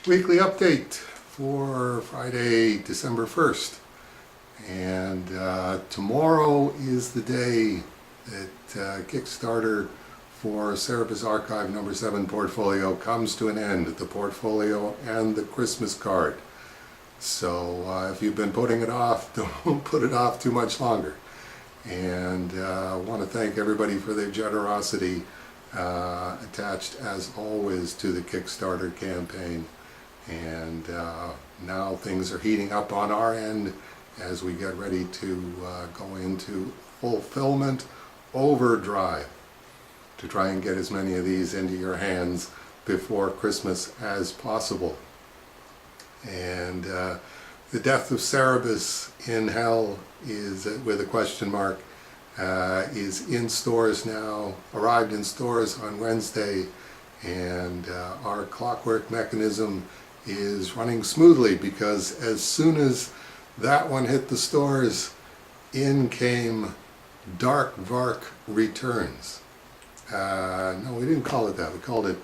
Weekly update for Friday, December 1st. And tomorrow is the day that Kickstarter for Cerebus Archive number 7 portfolio comes to an end. The portfolio and the Christmas card. So if you've been putting it off, don't put it off too much longer. And I want to thank everybody for their generosity attached as always to the Kickstarter campaign. And now things are heating up on our end as we get ready to go into fulfillment overdrive to try and get as many of these into your hands before Christmas as possible. And the death of Cerebus in Hell is, with a question mark, is in stores now, arrived in stores on Wednesday, and our clockwork mechanism is running smoothly because as soon as that one hit the stores, in came Dark Vark Returns. No, we didn't call it that. We called it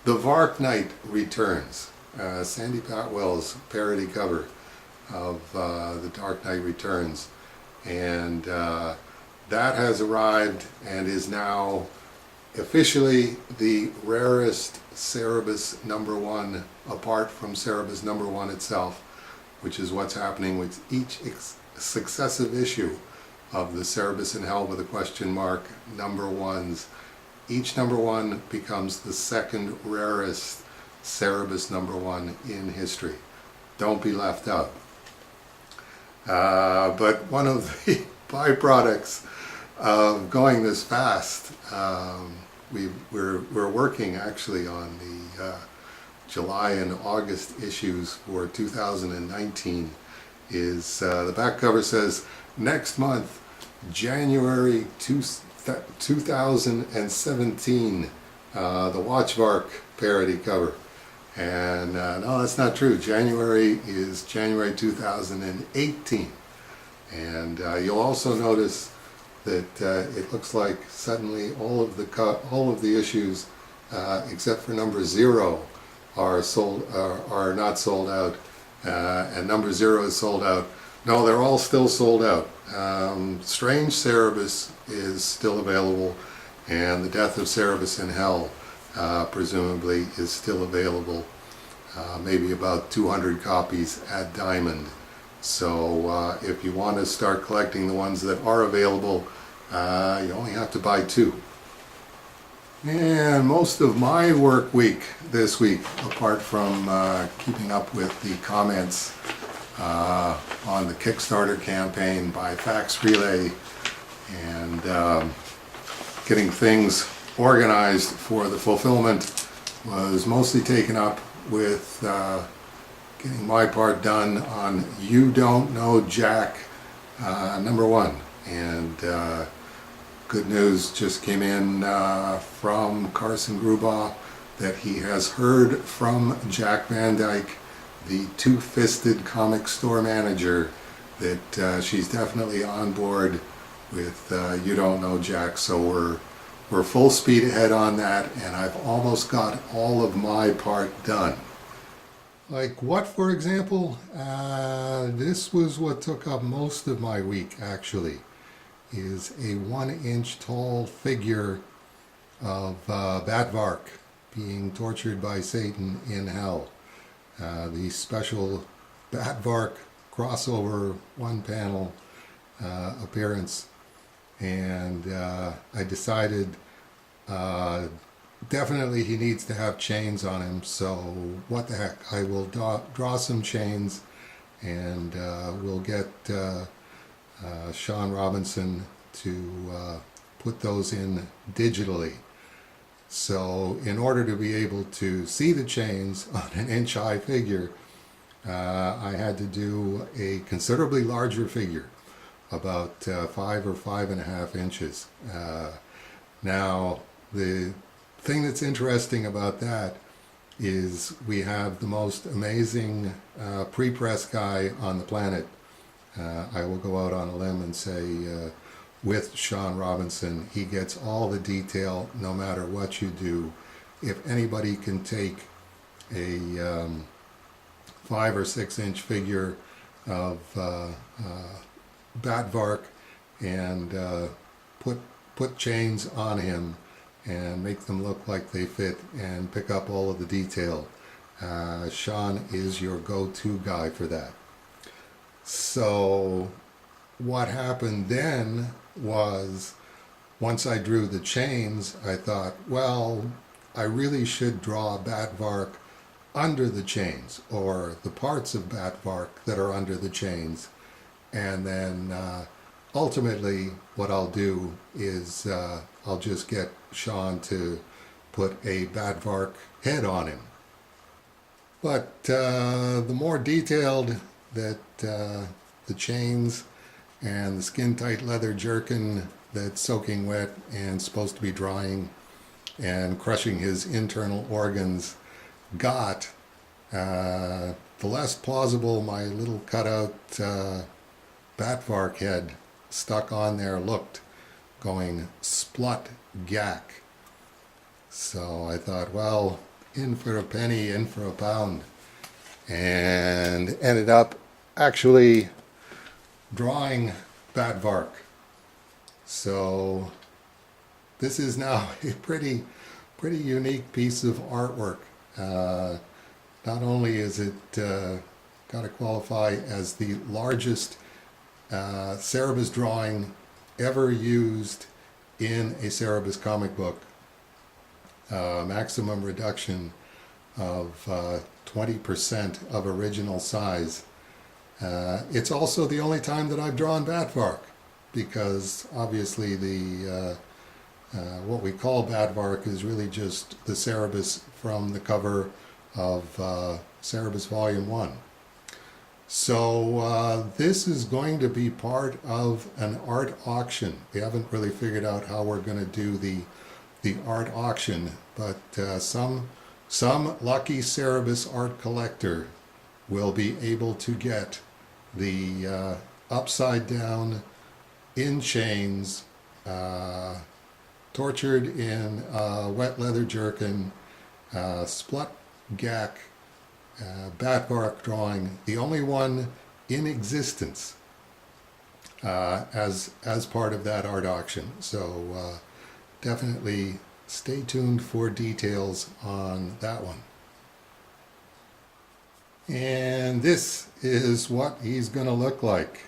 The Vark Knight Returns. Sandy Patwell's parody cover of The Dark Knight Returns. And that has arrived and is now officially the rarest Cerebus number 1, apart from Cerebus number 1 itself, which is what's happening with each successive issue of the Cerebus in Hell with a question mark number 1s. Each number 1 becomes the second rarest Cerebus number 1 in history. Don't be left out. But one of the byproducts of going this fast, we're working actually on the July and August issues for 2019. Is the back cover says next month, January 2017, the Watchvark parody cover. And no, that's not true. January is January 2018. And you'll also notice that it looks like suddenly all of the issues except for number 0 are not sold out, and number 0 is sold out. No, they're all still sold out. Strange Cerebus is still available, and the Death of Cerebus in Hell presumably is still available. Maybe about 200 copies at Diamond. So if you want to start collecting the ones that are available, you only have to buy 2. And most of my work week this week, apart from keeping up with the comments on the Kickstarter campaign by Fax Relay and getting things organized for the fulfillment, was mostly taken up with getting my part done on You Don't Know Jack number 1. And good news just came in from Carson Grubaugh that he has heard from Jack Van Dyke, the two-fisted comic store manager, that she's definitely on board with You Don't Know Jack. So we're full speed ahead on that, and I've almost got all of my part done. Like what, for example? This was what took up most of my week, actually, is a 1-inch tall figure of Batvark being tortured by Satan in Hell. The special Batvark crossover one-panel appearance. And I decided definitely he needs to have chains on him, so what the heck, I will draw some chains, and we'll get Sean Robinson to put those in digitally. So in order to be able to see the chains on an inch-high figure, I had to do a considerably larger figure, about 5 or 5.5 inches. Now, the thing that's interesting about that is we have the most amazing pre-press guy on the planet. I will go out on a limb and say with Sean Robinson, he gets all the detail no matter what you do. If anybody can take a 5 or 6 inch figure of Batvark and put chains on him and make them look like they fit and pick up all of the detail. Sean is your go-to guy for that. So what happened then was, once I drew the chains, I thought, well, I really should draw Batvark under the chains, or the parts of Batvark that are under the chains. And then ultimately what I'll do is I'll just get Sean to put a Batvark head on him. But the more detailed that the chains and the skin-tight leather jerkin that's soaking wet and supposed to be drying and crushing his internal organs got, the less plausible my little cutout Batvark head stuck on there looked, going splut gack. So I thought, well, in for a penny, in for a pound, and ended up actually drawing Batvark. So this is now a pretty unique piece of artwork. Not only is it got to qualify as the largest Cerebus drawing ever used in a Cerebus comic book, maximum reduction of 20% of original size. It's also the only time that I've drawn Batvark, because obviously the what we call Batvark is really just the Cerebus from the cover of Cerebus Volume 1. So this is going to be part of an art auction. We haven't really figured out how we're going to do the art auction, but some lucky Cerebus art collector will be able to get the upside down, in chains, tortured in wet leather jerkin, splut gack Batvark drawing, the only one in existence as part of that art auction. So definitely stay tuned for details on that one. And this is what he's going to look like,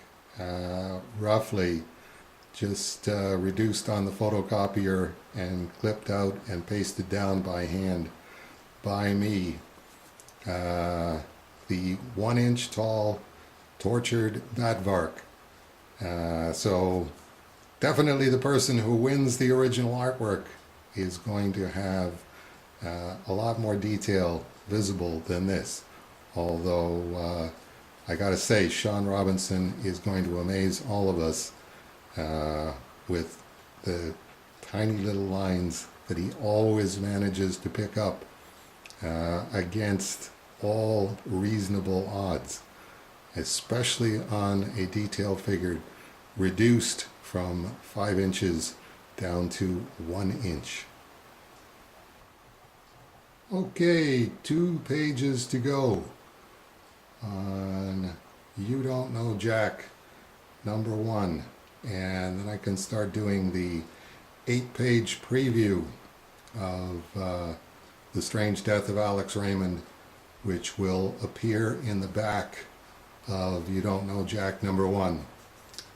roughly, just reduced on the photocopier and clipped out and pasted down by hand by me. The 1 inch tall tortured Batvark. So definitely the person who wins the original artwork is going to have a lot more detail visible than this. Although I gotta say, Sean Robinson is going to amaze all of us with the tiny little lines that he always manages to pick up against all reasonable odds, especially on a detail figure reduced from 5 inches down to 1 inch. Okay, 2 pages to go on You Don't Know Jack number 1, and then I can start doing the 8-page preview of The Strange Death of Alex Raymond, which will appear in the back of You Don't Know Jack number 1.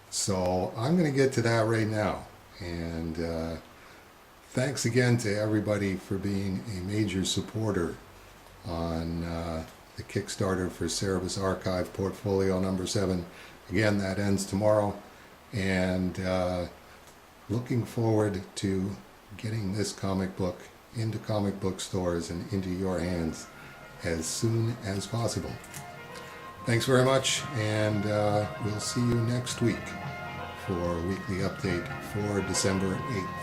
So I'm going to get to that right now, and thanks again to everybody for being a major supporter on the Kickstarter for Cerebus Archive Portfolio number 7. Again, that ends tomorrow, and looking forward to getting this comic book into comic book stores and into your hands as soon as possible. Thanks very much, and we'll see you next week for a weekly update for December 8th.